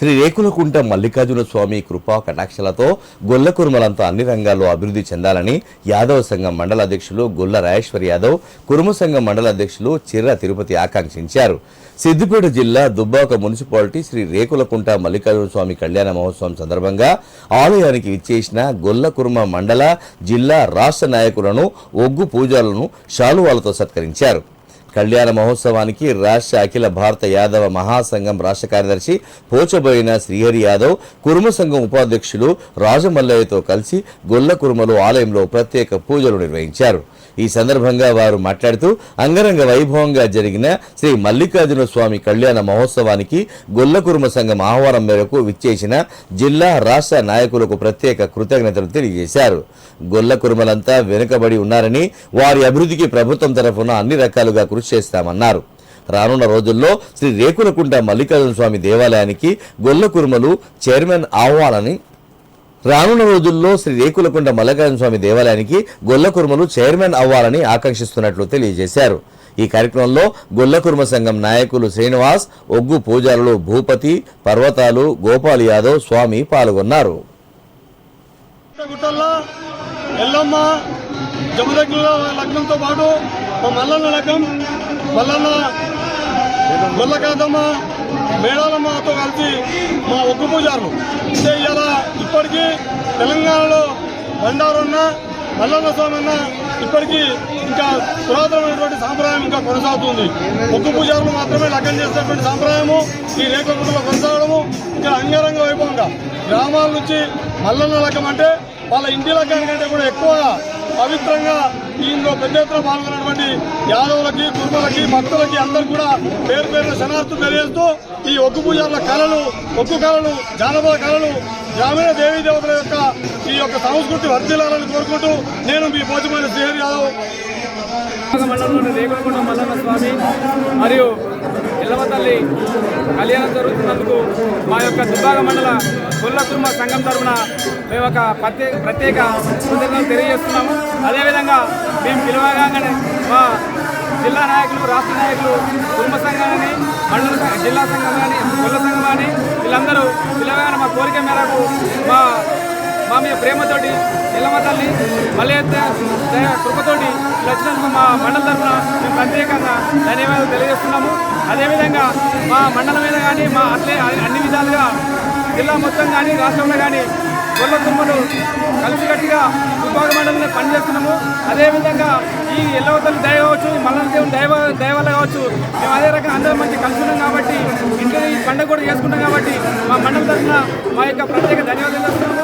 శ్రీ రేకులకుంట మల్లికార్జున స్వామి కృపా కటాక్షలతో గొల్ల కురుమలంతా అన్ని రంగాల్లో అభివృద్ధి చెందాలని యాదవ సంఘం మండల అధ్యక్షులు గొల్ల రాజేశ్వర్ యాదవ్, కురుమ సంఘం మండల అధ్యక్షులు చిర్ర తిరుపతి ఆకాంక్షించారు. సిద్దిపేట జిల్లా దుబ్బాక మున్సిపాలిటీ శ్రీ రేకులకుంట మల్లికార్జున స్వామి కళ్యాణ మహోత్సవం సందర్భంగా ఆలయానికి విచ్చేసిన గొల్ల కురుమ మండల, జిల్లా, రాష్ట్ర నాయకులను, ఒగ్గు పూజలను శాలువాలతో సత్కరించారు. కళ్యాణ మహోత్సవానికి రాష్ట్ర అఖిల భారత యాదవ మహాసంఘం రాష్ట్ర కార్యదర్శి పోచబోయిన శ్రీహరి యాదవ్, కురుమ సంఘం ఉపాధ్యక్షులు రాజమల్లయ్యతో కలిసి గొల్ల కురుమలు ఆలయంలో ప్రత్యేక పూజలు నిర్వహించారు. ఈ సందర్భంగా వారు మాట్లాడుతూ అంగరంగ వైభవంగా జరిగిన శ్రీ మల్లికార్జున స్వామి కళ్యాణ మహోత్సవానికి గొల్ల కురుమ సంఘం ఆహ్వానం మేరకు విచ్చేసిన జిల్లా, రాష్ట్ర నాయకులకు ప్రత్యేక కృతజ్ఞతలు తెలియజేశారు. గొల్ల కురుమలంతా వెనుకబడి ఉన్నారని, వారి అభివృద్ధికి ప్రభుత్వం తరఫున అన్ని రకాలుగా కృషి చేస్తామన్నారు. రానున్న రోజుల్లో శ్రీ రేకులకుంట మల్లికార్జున స్వామి దేవాలయానికి గొల్ల కురుమలు చైర్మన్ అవ్వాలని గొల్ల కురుమలు చైర్మన్ అవ్వాలని ఆకాంక్షిస్తున్నట్లు తెలియజేశారు. ఈ కార్యక్రమంలో గొల్ల కురుమ సంఘం నాయకులు శ్రీనివాస్, ఒగ్గు పూజారులు భూపతి, పర్వతాలు, గోపాల్ యాదవ్, స్వామి పాల్గొన్నారు. ఎల్లమ్మ జమదగ్నుల లగ్నంతో పాటు మా మల్లన్న లగ్నం, మల్లన్న గొల్లకాదమ్మ, మేడాలమ్మతో కలిసి మా ఒగ్గు పూజారులు అంటే ఇలా ఇప్పటికీ తెలంగాణలో బండారున్న మల్లన్న స్వామి అన్న ఇప్పటికీ ఇంకా పురాతనమైనటువంటి సాంప్రదాయం ఇంకా కొనసాగుతుంది. ఒగ్గు పూజారులు మాత్రమే లగ్నం చేసేటువంటి సాంప్రదాయము ఈ రేకులకుంటలో కొనసాగడము ఇంకా అంగరంగ వైభవంగా గ్రామాల నుంచి మల్లన్న లగ్గం అంటే వాళ్ళ ఇంటి లగ్గానికంటే కూడా ఎక్కువ పవిత్రంగా ఇందులో పెద్ద ఎత్తున పాల్గొన్నటువంటి యాదవులకి, కుర్మలకి, భక్తులకి అందరూ కూడా పేరు పేరున శనార్థులు తెలియజేస్తూ ఈ ఒగ్గు పూజారుల కళలు, ఒగ్గు కళలు, జానపద కళలు, గ్రామీణ దేవీ దేవతల యొక్క ఈ యొక్క సంస్కృతి వర్ధిల్లాలని కోరుకుంటూ నేను మీ పోచమైన శ్రీహరి యాదవ్. మండలంలోని రేకులకుంట మల్లన్న స్వామి మరియు ఎల్లమ్మ తల్లి కళ్యాణం జరుగుతున్నందుకు మా యొక్క దుబ్బాక మండల గొల్ల కురుమ సంఘం తరఫున మేము ఒక ప్రత్యేక కృతజ్ఞతలు తెలియజేస్తున్నాము. అదేవిధంగా మేము పిలవగానే మా జిల్లా నాయకులు, రాష్ట్ర నాయకులు, కురుమ సంఘాన్ని, మండల జిల్లా సంఘం కానీ, గొల్ల సంఘం కానీ వీళ్ళందరూ పిలవగానే మా కోరిక మేరకు మా మీద ప్రేమతోటి ఎల్లమ్మ తల్లి మల్లయ్య కృపతోటి వచ్చినందుకు మా మండల తరఫున మేము ప్రత్యేకంగా ధన్యవాదాలు తెలియజేస్తున్నాము. అదేవిధంగా మా మండలం మీద కానీ మా అన్ని విధాలుగా జిల్లా మొత్తం కానీ, రాష్ట్రంలో కానీ గొల్ల కురుమలు కలిసికట్టుగా దుబ్బాక మండలంలో పనిచేస్తున్నాము. అదేవిధంగా ఈ ఎల్లమ్మ తల్లి దయ కావచ్చు, ఈ మల్లన్న దేవుని దయ వల్ల కావచ్చు మేము అదే రకంగా అందరం మంచి కలుసుకున్నాం కాబట్టి ఇంట్లో ఈ పండుగ కూడా చేసుకుంటాం కాబట్టి మా మండలం తరఫున మా యొక్క ప్రత్యేక ధన్యవాదాలు చేస్తున్నాము.